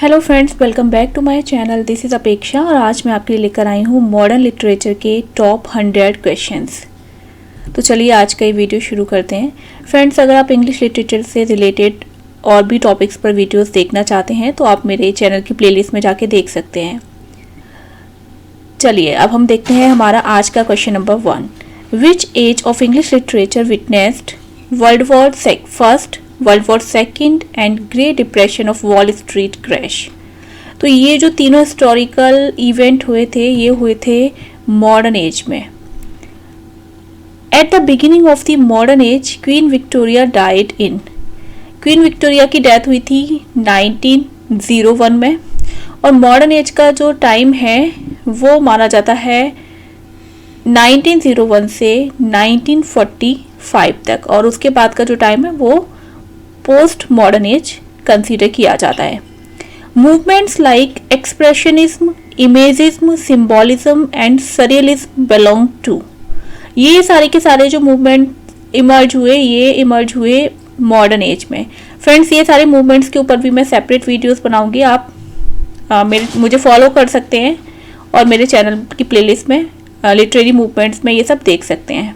Hello friends, welcome back to my channel. This is Apeksha और आज मैं आपके लिए लेकर आई हूँ मॉडर्न लिटरेचर के टॉप 100 क्वेश्चंस। तो चलिए आज का ये वीडियो शुरू करते हैं। फ्रेंड्स, अगर आप इंग्लिश लिटरेचर से रिलेटेड और भी टॉपिक्स पर वीडियोस देखना चाहते हैं तो आप मेरे चैनल की प्लेलिस्ट में जाके देख सकते हैं। चलिए अब हम देखते हैं हमारा आज का question number 1। Which age of English literature witnessed world war first, world war second and great depression of wall street crash. तो ये जो तीनों हिस्टोरिकल इवेंट हुए थे ये हुए थे मॉडर्न एज में। At the beginning of the modern age queen Victoria died in. Queen Victoria की डेथ हुई थी 1901 में और मॉडर्न एज का जो टाइम है वो माना जाता है 1901 से 1945 तक, और उसके बाद का जो टाइम है वो पोस्ट मॉडर्न एज कंसीडर किया जाता है। Movements like expressionism, imagism, symbolism and surrealism belong to. ये सारे के सारे जो मूवमेंट इमर्ज हुए मॉडर्न एज में। फ्रेंड्स, ये सारे मूवमेंट्स के ऊपर भी मैं सेपरेट वीडियोस बनाऊंगी, आप मुझे फॉलो कर सकते हैं और मेरे चैनल की प्लेलिस्ट में लिटरेरी मूवमेंट्स में ये सब देख सकते हैं।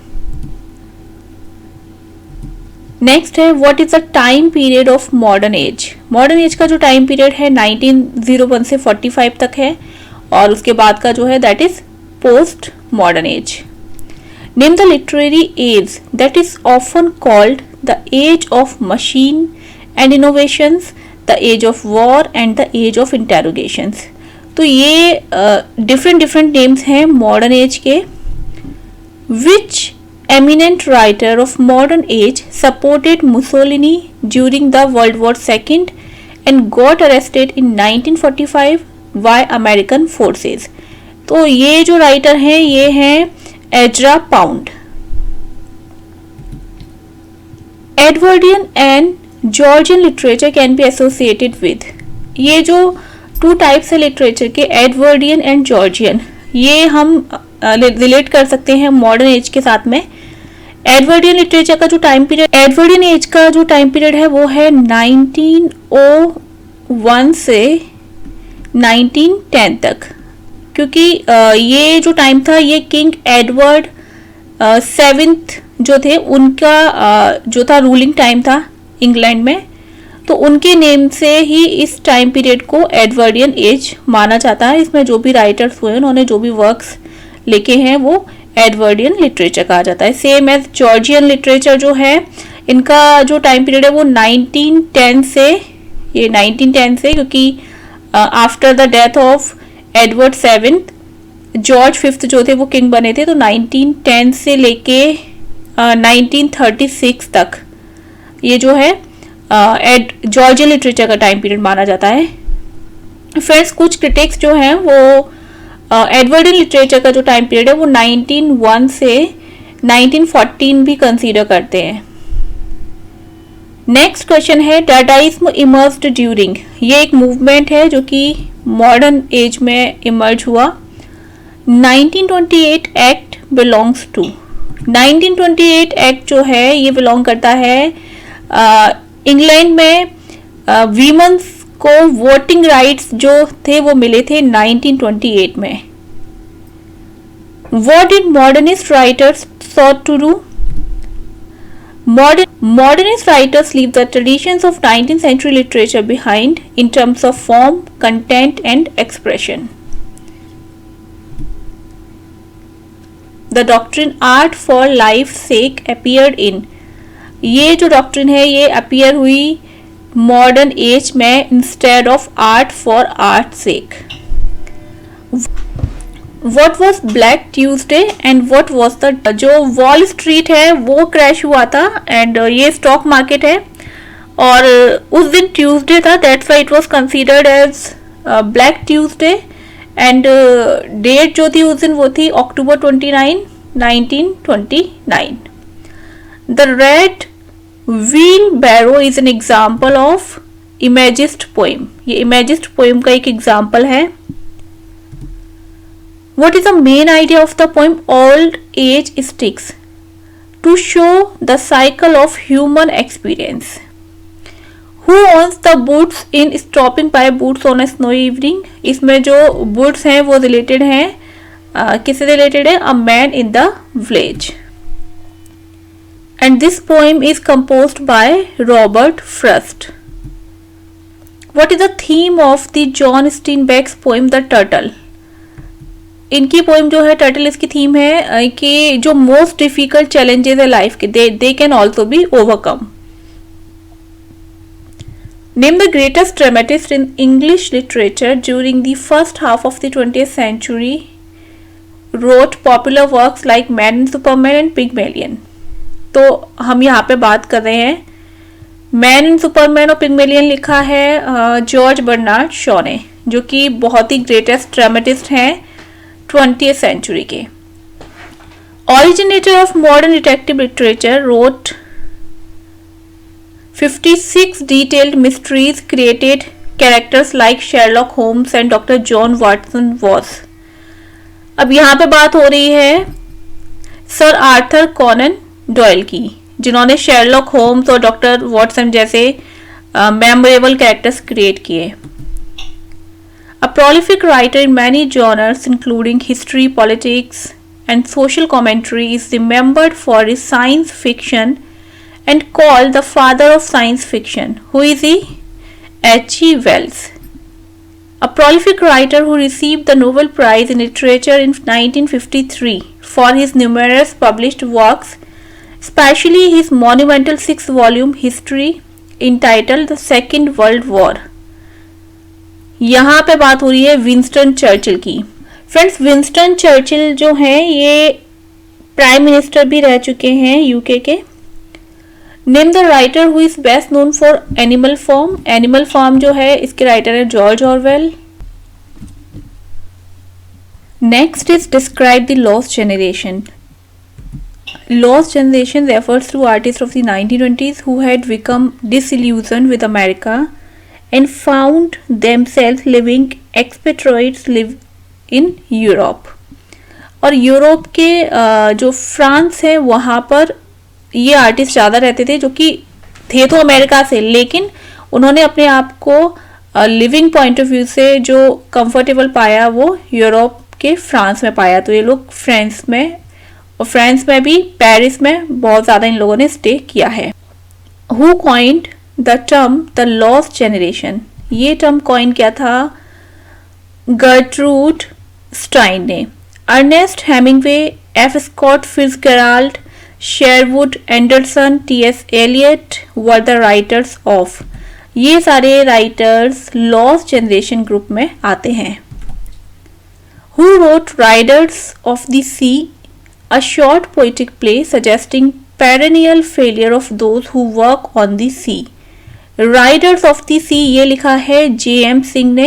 नेक्स्ट है what is the time period of modern age. Modern age का जो टाइम पीरियड है 1901 से 45 तक है और उसके बाद का जो है that is post modern age. Name the literary age that is often called the age of machine and innovations, the age of war and the age of interrogations. तो ये डिफरेंट नेम्स हैं मॉडर्न एज के। Which eminent writer of modern age supported Mussolini during the World War II and got arrested in 1945 by American forces। तो ये जो writer हैं ये हैं Ezra pound. Edwardian and Georgian literature can be associated with. ये जो two types है literature के, एडवर्डियन एंड जॉर्जियन, ये हम रिलेट कर सकते हैं मॉडर्न एज के साथ में। एडवर्डियन लिटरेचर का जो टाइम पीरियड, एडवर्डियन एज का जो टाइम पीरियड है वो है 1901 से 1910 तक, क्योंकि ये जो टाइम था ये किंग एडवर्ड 7th जो थे उनका जो था रूलिंग टाइम था इंग्लैंड में, तो उनके नेम से ही इस टाइम पीरियड को एडवर्डियन एज माना जाता है। इसमें जो भी राइटर्स हुए उन्होंने जो भी वर्क्स लिखे हैं वो एडवर्डियन लिटरेचर कहा जाता है। सेम एज जॉर्जियन लिटरेचर जो है इनका जो टाइम पीरियड है वो 1910 से, क्योंकि after the death of Edward 7th George 5th जो थे वो किंग बने थे, तो 1910 से लेके 1936 तक ये जो है जॉर्जियन लिटरेचर का टाइम पीरियड माना जाता है। फ्रेंड्स, कुछ क्रिटिक्स जो हैं वो एडवर्डियन लिटरेचर का जो टाइम पीरियड है वो 1901 से 1914 भी कंसीडर करते हैं। नेक्स्ट क्वेश्चन है डाडाइज्म इमर्ज्ड ड्यूरिंग। ये एक मूवमेंट है जो कि मॉडर्न एज में इमर्ज हुआ। 1928 एक्ट बिलोंग्स टू। 1928 एक्ट जो है ये बिलोंग करता है इंग्लैंड में वीमेंस को वोटिंग राइट्स जो थे वो मिले थे 1928 में। What did modernist writers sought to do? Modernist writers leave the traditions of 19th century literature behind in terms of form, content and expression. The doctrine art for life's sake appeared in। ये जो doctrine है ये appear हुई modern age में instead of art for art sake. What was black Tuesday and what was the, जो wall street है वो crash हुआ था एंड ये स्टॉक मार्केट है और उस दिन ट्यूसडे था, that's why it was considered as black Tuesday and date जो थी उस दिन वो थी October 29, 1929। The red wheelbarrow is an example of imagist poem। ये imagist poem का एक example है। What is the main idea of the poem Old Age Sticks? To show the cycle of human experience। Who owns the boots in stopping by boots on a snowy evening? इसमें जो boots हैं वो related हैं, किससे related है? A man in the village. And this poem is composed by Robert Frost. What is the theme of the John Steinbeck's poem The Turtle? इनकी poem जो है टर्टल, इसकी थीम है कि जो मोस्ट डिफिकल्ट चैलेंजेस है life के, they can also be overcome. Name the greatest dramatist in English literature during the first half of the 20th century. Wrote popular works like Man and Superman and Pygmalion. तो हम यहाँ पे बात कर रहे हैं मैन एंड सुपरमैन और Pygmalion लिखा है जॉर्ज बर्नार्ड शॉ ने, जो कि बहुत ही ग्रेटेस्ट ड्रामेटिस्ट हैं 20th सेंचुरी के. Originator of modern detective literature, wrote 56 detailed mysteries, created characters like Sherlock Holmes and Dr. John Watson was. अब यहाँ पे बात हो रही है सर आर्थर कॉनन डॉयल की, जिन्होंने शेरलॉक होम्स और डॉक्टर वॉटसन जैसे मेमोरेबल कैरेक्टर्स क्रिएट किए. A prolific writer in many genres including history, politics and social commentary, is remembered for his science fiction and called the father of science fiction. Who is he? H.G. Wells. A prolific writer who received the Nobel Prize in Literature in 1953 for his numerous published works, especially his monumental 6-volume history entitled The Second World War. यहाँ पे बात हो रही है Winston Churchill की. Friends, Winston Churchill जो हैं ये प्राइम मिनिस्टर भी रह चुके हैं यूके के. Name the writer who is best known for animal farm. Animal farm जो है इसके राइटर है George Orwell. Next is describe the lost generation. Lost generation refers to artists of the 1920s who had become disillusioned with America and found themselves living expatriates live in Europe. और Europe के जो France है वहाँ पर ये artist ज़्यादा रहते थे, जो कि थे तो अमेरिका से, लेकिन उन्होंने अपने आप को लिविंग पॉइंट ऑफ व्यू से जो कंफर्टेबल पाया वो यूरोप के फ्रांस में पाया. तो ये लोग फ्रांस में भी पेरिस में बहुत ज़्यादा इन लोगों ने स्टे किया है. Who coined the term the lost generation. ये टर्म कॉइन किया था गर्ट्रूड स्टाइन ने. Ernest Hemingway, F Scott Fitzgerald, Sherwood Anderson, T S. Eliot were the writers of. ये सारे राइटर्स लॉस्ट जनरेशन ग्रुप में आते हैं. Who wrote riders of the sea, a short poetic play suggesting perennial failure of those who work on the sea. Riders of the Sea ये लिखा है J.M. Singh ने.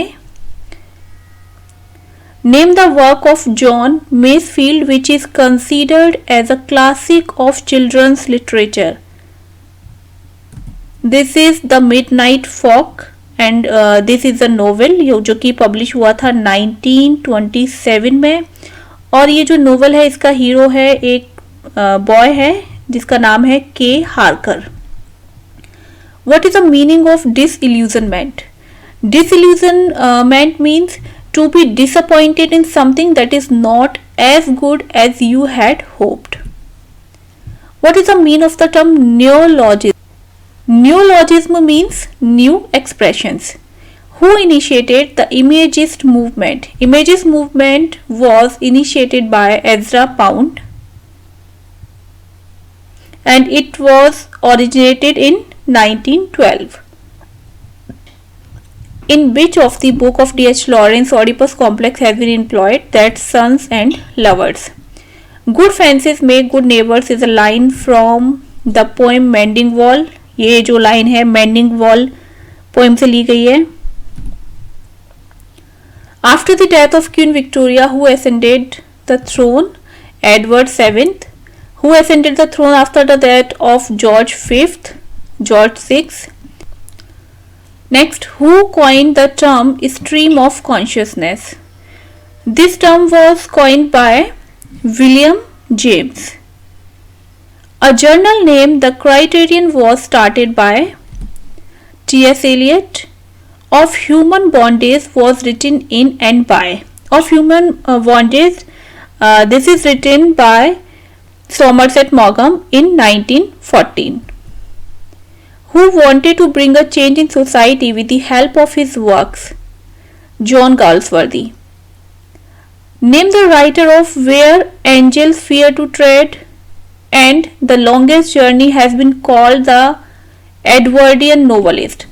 Name the work of John Masefield which is considered as a classic of children's literature. This is The Midnight Fog and this is a novel जो कि publish हुआ था 1927 में. और ये जो नोवेल है इसका हीरो है एक बॉय है जिसका नाम है के Harker. What is the meaning of disillusionment? Disillusionment means to be disappointed in something that is not as good as you had hoped. What is the meaning of the term neologism? Neologism means new expressions. Who initiated the Imagist movement? Imagist movement was initiated by Ezra Pound and it was originated in 1912. In which of the book of D.H. Lawrence Oedipus complex has been employed that sons and lovers? Good fences make good neighbors is a line from the poem Mending Wall. ये जो line है Mending Wall poem से ली गई है. After the death of Queen Victoria, who ascended the throne? Edward VII. Who ascended the throne after the death of George V? George VI. Next, who coined the term stream of consciousness? This term was coined by William James. A journal named The Criterion was started by T.S. Eliot. Of Human Bondage was written in and by. Of Human Bondage, this is written by Somerset Maugham in 1914. Who wanted to bring a change in society with the help of his works? John Galsworthy. Name the writer of Where Angels Fear to Tread and The Longest Journey has been called the Edwardian Novelist.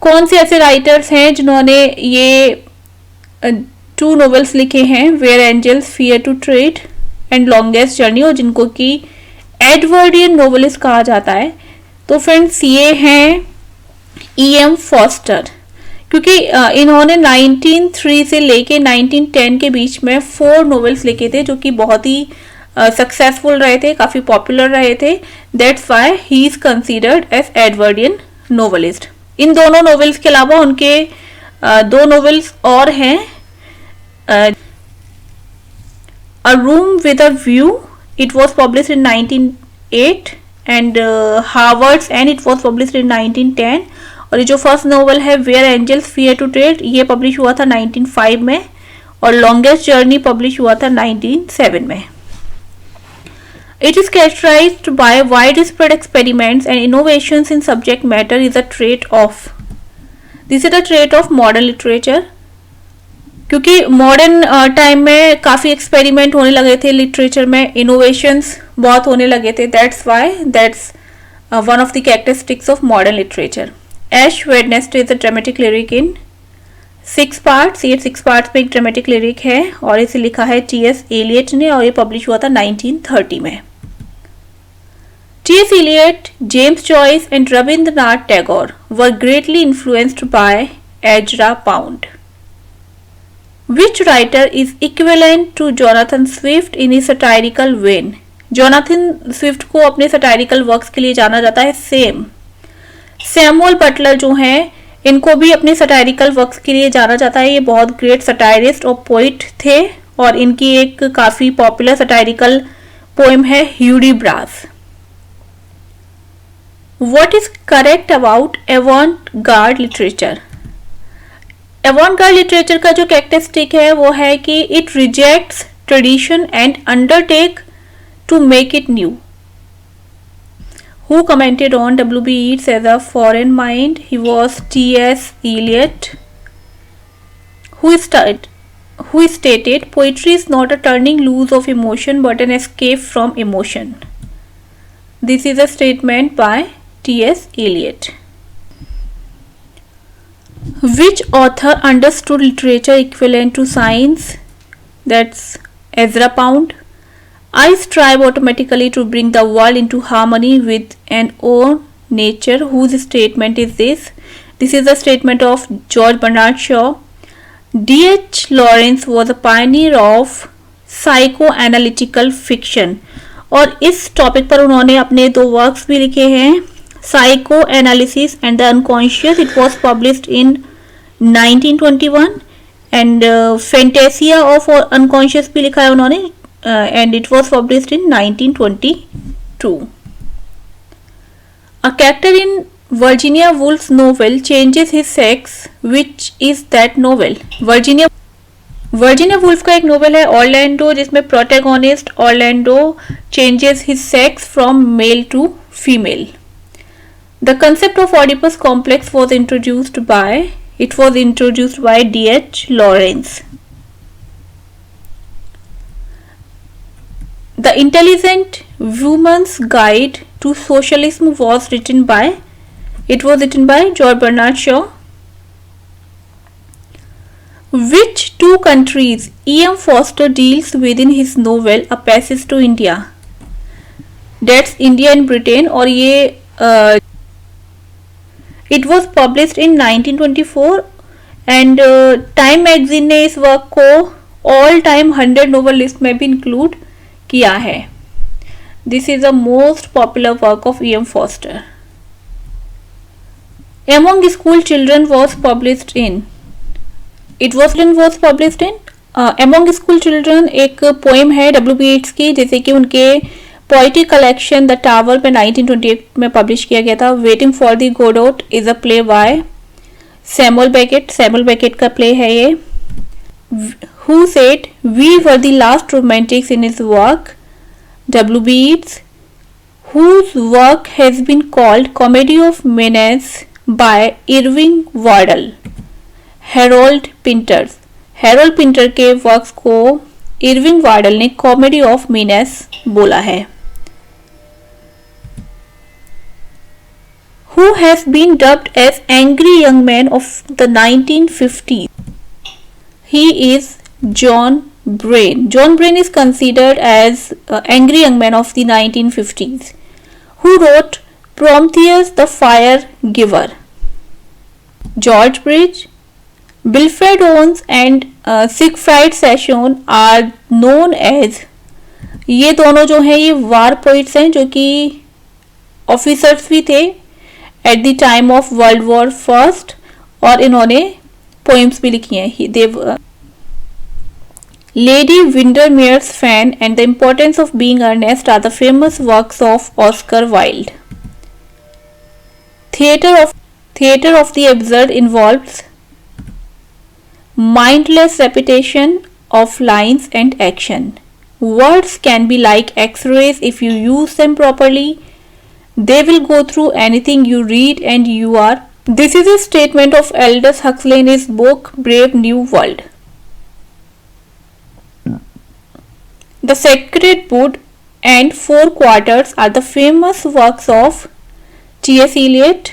कौन से ऐसे writers हैं जिन्होंने ये 2 novels लिखे हैं, where angels fear to tread and longest journey, और जिनको कि एडवर्डियन नॉवेलिस्ट कहा जाता है? तो फ्रेंड्स ये हैं E.M. फॉस्टर, क्योंकि इन्होंने 1903 से लेके 1910 के बीच में 4 नॉवेल्स लिखे थे जो कि बहुत ही सक्सेसफुल रहे थे, काफ़ी पॉपुलर रहे थे. That's why he is considered as Edwardian novelist. इन दोनों नॉवेल्स के अलावा उनके 2 नॉवेल्स और हैं. A room with a view, it was published in 1908 and Howards and it was published in 1910. और ये जो फर्स्ट नॉवेल है where angels fear to tread, ये पब्लिश हुआ था 1905 में, और लॉन्गेस्ट जर्नी पब्लिश हुआ था 1907 में. It is characterized by widespread experiments and innovations in subject matter is a trait of. This is a trait of modern literature. क्योंकि modern time में काफ़ी एक्सपेरिमेंट होने लगे थे लिटरेचर में, इनोवेशंस बहुत होने लगे थे. that's one of the characteristics of modern literature. Ash Wednesday is a dramatic lyric in 6 parts. ये 6 parts में एक dramatic lyric है और इसे लिखा है T.S. Eliot ने, और ये पब्लिश हुआ था 1930 में. T.S. Eliot, James Joyce and Rabindranath Tagore were greatly influenced by Ezra Pound. Which writer is equivalent to Jonathan Swift in his satirical vein? Jonathan Swift को अपने satirical works के लिए जाना जाता है. सेम सैमुअल बटलर जो हैं, इनको भी अपने satirical works के लिए जाना जाता है. ये बहुत great satirist और poet थे, और इनकी एक काफ़ी popular satirical poem है Hudibras. What is correct about avant-garde literature? Avant-garde literature का जो characteristic है वो है कि it rejects tradition and undertake to make it new. Who commented on W.B. Yeats as a foreign mind? He was T.S. Eliot, who stated poetry is not a turning loose of emotion but an escape from emotion. This is a statement by T.S. Eliot. Which author understood literature equivalent to science? That's Ezra Pound. I strive automatically to bring the world into harmony with an own nature. Whose statement is this? This is a statement of George Bernard Shaw. D.H. Lawrence was a pioneer of psychoanalytical fiction. और इस topic पर उन्होंने अपने 2 works भी लिखे हैं, Psychoanalysis and the Unconscious. It was published in 1921 and Fantasia of Unconscious भी लिखा है उन्होंने, and it was published in 1922. A character in Virginia Woolf's novel changes his sex. Which is that novel? Virginia Woolf का एक novel है Orlando, जिसमें protagonist Orlando changes his sex from male to female. The concept of Oedipus complex was introduced by D.H. Lawrence. The Intelligent Woman's Guide to Socialism was written by George Bernard Shaw. Which 2 countries E.M. Forster deals with in his novel A Passage to India? That's India and Britain, और ये it was published in 1924 and Time Magazine ने इस work को all time 100 novel list में भी include किया है. This is the most popular work of E.M. Forster. Among School Children was published in. Among School Children एक poem है W.B. Yeats की, जैसे कि उनके पोइट्री कलेक्शन द टावर में 1928 में पब्लिश किया गया था। Waiting for the Godot is a play by Samuel Beckett, Samuel Beckett का प्ले है ये। Who said we were the last romantics in his work, W.B. Yeats, whose work has been called Comedy of Menace by Irving Wardle, Harold Pinter, Harold Pinter के works को Irving वार्डल ने comedy of menace बोला है। Who has been dubbed as angry young man of the 1950s? He is John Brayne. John Brayne is considered as angry young man of the 1950s, who wrote Prometheus the Fire Giver. George Bridge, Wilfred Owen and Siegfried Sassoon are known as, ये दोनों जो हैं ये वार poets हैं जो कि officers भी थे at the time of world war first, और इन्होंने पोइम्स भी लिखी हैं। देव Lady Windermere's Fan and the Importance of Being Earnest are the famous works of Oscar Wilde. Theatre of the absurd involves mindless repetition of lines and action. Words can be like X-rays if you use them properly. They will go through anything you read and you are. This is a statement of Aldous Huxley in his book Brave New World. The Sacred Wood and Four Quarters are the famous works of T.S. Eliot.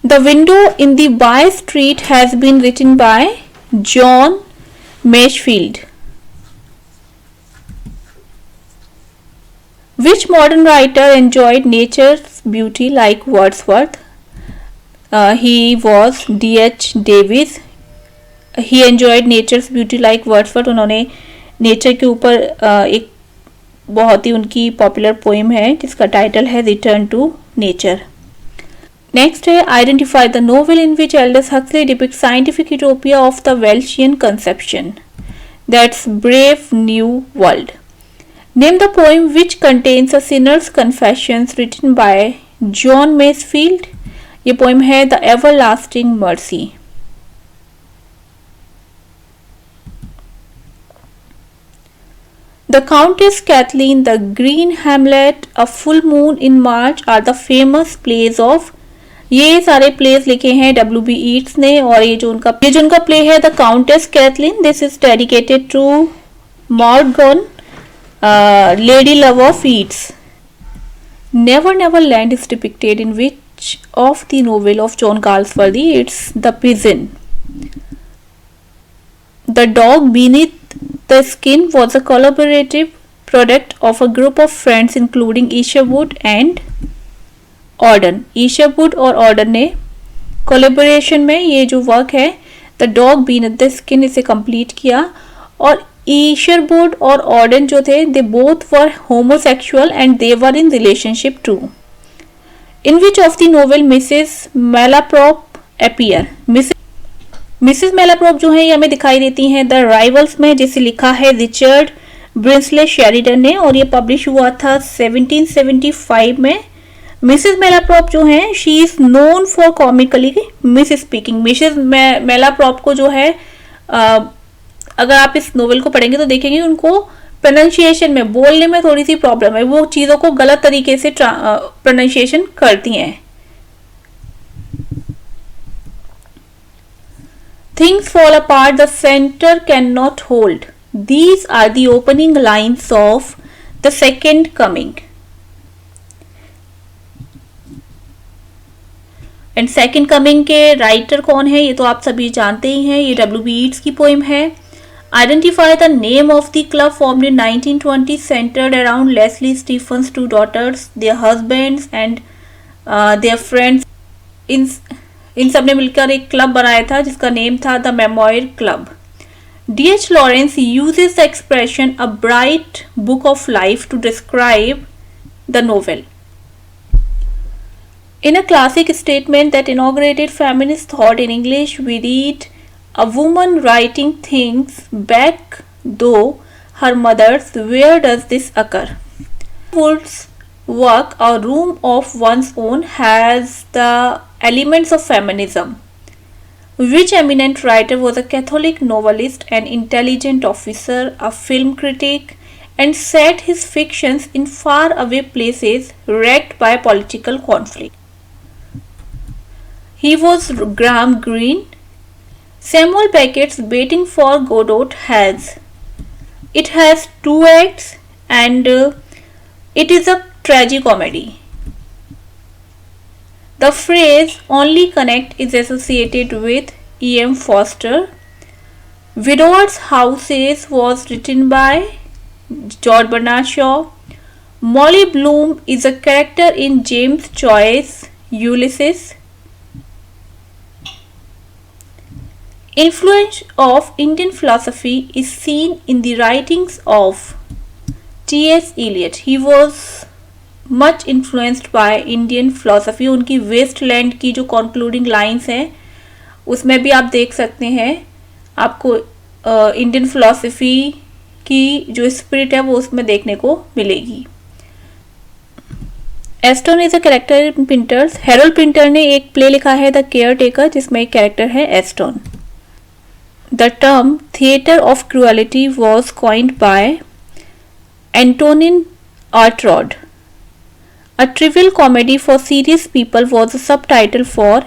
The Window in the By Street has been written by John Masefield. Which modern writer enjoyed nature's beauty like Wordsworth? He was D.H. Davies. He enjoyed nature's beauty like Wordsworth. उन्होंने nature के ऊपर एक बहुत ही उनकी popular poem है जिसका title है return to nature. Next है identify the novel in which Aldous Huxley depict scientific utopia of the Wellsian conception, that's brave new world. Name the poem which contains a sinner's confessions written by John Masefield. ये poem है the everlasting mercy. The Countess Kathleen, The Green Hamlet, A Full Moon in March are the famous plays of, ये सारे place लिखे हैं W.B. Yeats ने। और ये जो उनका प्ले है the Countess Cathleen, this is dedicated to Morgan lady love of Yeats. Never never land is depicted in which of the novel of John Galsworthy? It's the pigeon. The dog beneath The Skin was a collaborative product of a group of friends including Isherwood and Auden. Isherwood और Auden ने collaboration में ये जो work है the dog beneath the skin इसे complete किया। और Isherwood और Auden जो थे they both were homosexual and they were in relationship too. In which of the novel Mrs Malaprop appear? Mrs Malaprop जो है ये हमें दिखाई देती हैं द राइवल्स में, जिसे लिखा है रिचर्ड ब्रिंसले शेरिडन ने और ये पब्लिश हुआ था 1775 में। मिसेस मेलाप्रॉप जो है she is known for comically misspeaking. Mrs Malaprop को जो है अगर आप इस नोवेल को पढ़ेंगे तो देखेंगे उनको प्रोनाउंसिएशन में, बोलने में थोड़ी सी प्रॉब्लम है, वो चीज़ों को गलत तरीके से प्रोनाउंसिएशन करती हैं। Things fall apart the center cannot hold. These are the opening lines of The Second Coming. And Second Coming के राइटर कौन है ये तो आप सभी जानते ही हैं, ये W.B. Yeats की पोएम है। Identify the name of the club formed in 1920 centered around Leslie Stephen's two daughters, their husbands and their friends. इन सब ने मिलकर एक क्लब बनाया था जिसका नेम था the memoir club. D.H. Lawrence uses the expression a bright book of life to describe the novel. In a classic statement that inaugurated feminist thought in English, we read, "A woman writing things back, though her mother's where does this occur? Wood's work, A Room of One's Own, has the elements of feminism. Which eminent writer was a Catholic novelist, an intelligent officer, a film critic, and set his fictions in faraway places wrecked by political conflict? He was Graham Greene. Samuel Beckett's Waiting for Godot it has two acts and it is a tragicomedy. The phrase only connect is associated with E.M. Forster. Widow's Houses was written by George Bernard Shaw. Molly Bloom is a character in James Joyce's Ulysses. Influence of Indian philosophy is seen in the writings of T.S. Eliot. He was much influenced by Indian philosophy. उनकी Westland की जो concluding lines हैं उसमें भी आप देख सकते हैं, आपको इंडियन फिलॉसफी की जो स्पिरिट है वो उसमें देखने को मिलेगी. Aston is a character in Pinter's. Harold Pinter ने एक प्ले लिखा है द केयर टेकर जिसमें एक कैरेक्टर है Aston. The term theatre of cruelty was coined by Antonin Artaud. A trivial comedy for serious people was a subtitle for.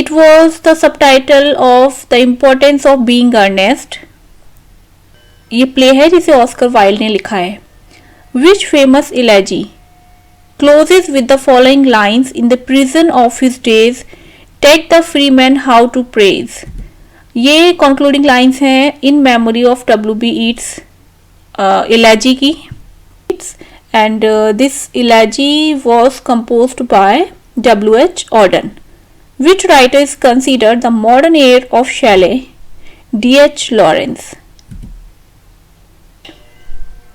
It was the subtitle of The Importance of Being Earnest. ये play है जिसे Oscar Wilde ने लिखा है. Which famous elegy closes with the following lines: In the prison of his days, take the free man how to praise. ये concluding lines हैं in memory of W.B. Yeats elegy की. And this elegy was composed by W.H. Auden. Which writer is considered the modern heir of Shelley? D.H. Lawrence.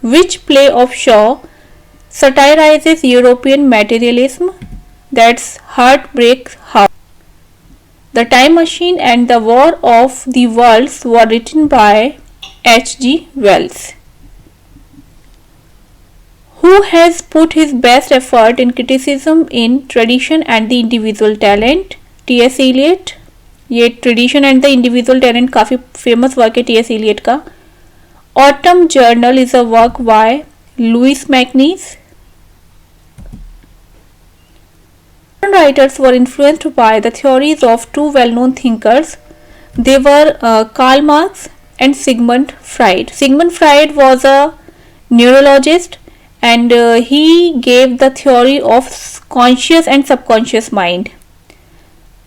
Which play of Shaw satirizes European materialism? That's Heartbreak House. The Time Machine and The War of the Worlds were written by H.G. Wells. Who has put his best effort in criticism in Tradition and the Individual Talent? T.S. Eliot. ये Tradition and the Individual Talent काफ़ी famous work है T.S. Eliot का. Autumn Journal is a work by Louis MacNeice. Modern writers were influenced by the theories of two well-known thinkers. They were Karl Marx and Sigmund Freud. Sigmund Freud was a neurologist and he gave the theory of conscious and subconscious mind.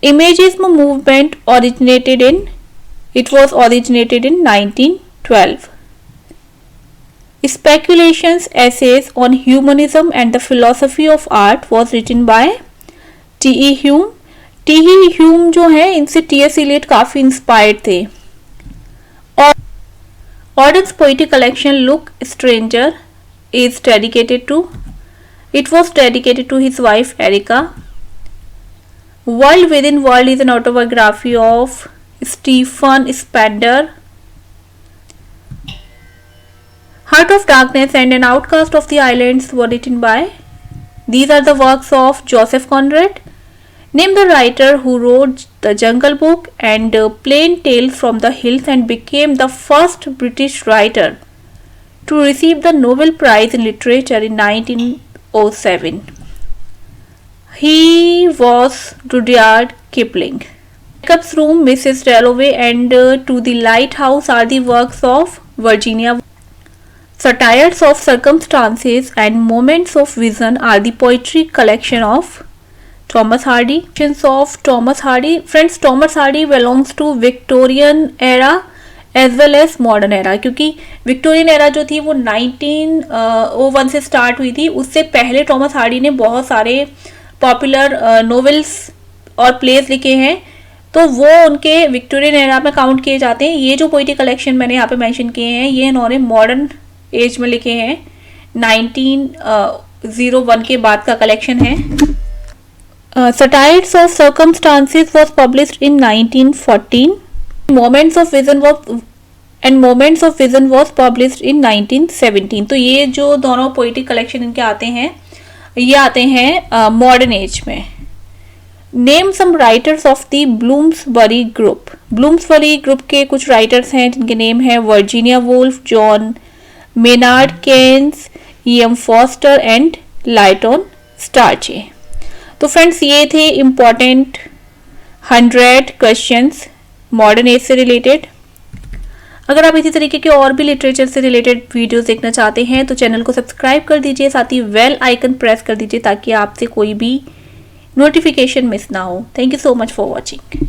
Imagism movement originated in 1912. Speculations essays on humanism and the philosophy of art was written by T.E. Hume. T.E. Hume जो है इनसे T.S. Eliot काफ़ी inspired थे. और Auden's poetic collection Look Stranger is dedicated to. It was dedicated to his wife Erica. World Within World is an autobiography of Stephen Spender. Heart of Darkness and An Outcast of the Islands were written by. These are the works of Joseph Conrad. Name the writer who wrote The Jungle Book and Plain Tales from the Hills and became the first British writer to receive the Nobel Prize in Literature in 1907. He was Rudyard Kipling. Jacob's Room, Mrs. Dalloway and To the Lighthouse are the works of Virginia. Satires of Circumstances and Moments of Vision are the poetry collection of Thomas Hardy. Of Thomas Hardy. Friends, Thomas Hardy belongs to Victorian era as well as modern era, क्योंकि Victorian era जो थी वो 1901 से start हुई थी. उससे पहले Thomas Hardy ने बहुत सारे पॉपुलर नॉवेल्स और प्लेस लिखे हैं, तो वो उनके विक्टोरियन एरा में काउंट किए जाते हैं. ये जो पोइट्री कलेक्शन मैंने यहाँ पे मेंशन किए हैं ये इन्होंने मॉडर्न एज में लिखे हैं. 1901 के बाद का कलेक्शन है. Satires of Circumstances was published in 1914. Moments of Vision was and moments of vision was published इन 1917। तो ये जो दोनों पोइटिक कलेक्शन इनके आते हैं, ये आते हैं मॉडर्न एज में। Name some writers of the Bloomsbury group. Bloomsbury group के कुछ राइटर्स हैं जिनके नेम है Virginia Woolf, John Maynard Keynes, E.M. Forster and Lytton Strachey. तो फ्रेंड्स ये थे इम्पॉर्टेंट 100 क्वेश्चंस मॉडर्न एज से रिलेटेड। अगर आप इसी तरीके के और भी लिटरेचर से रिलेटेड वीडियोस देखना चाहते हैं तो चैनल को सब्सक्राइब कर दीजिए, साथ ही बेल आइकन प्रेस कर दीजिए ताकि आपसे कोई भी नोटिफिकेशन मिस ना हो। Thank you so much for watching.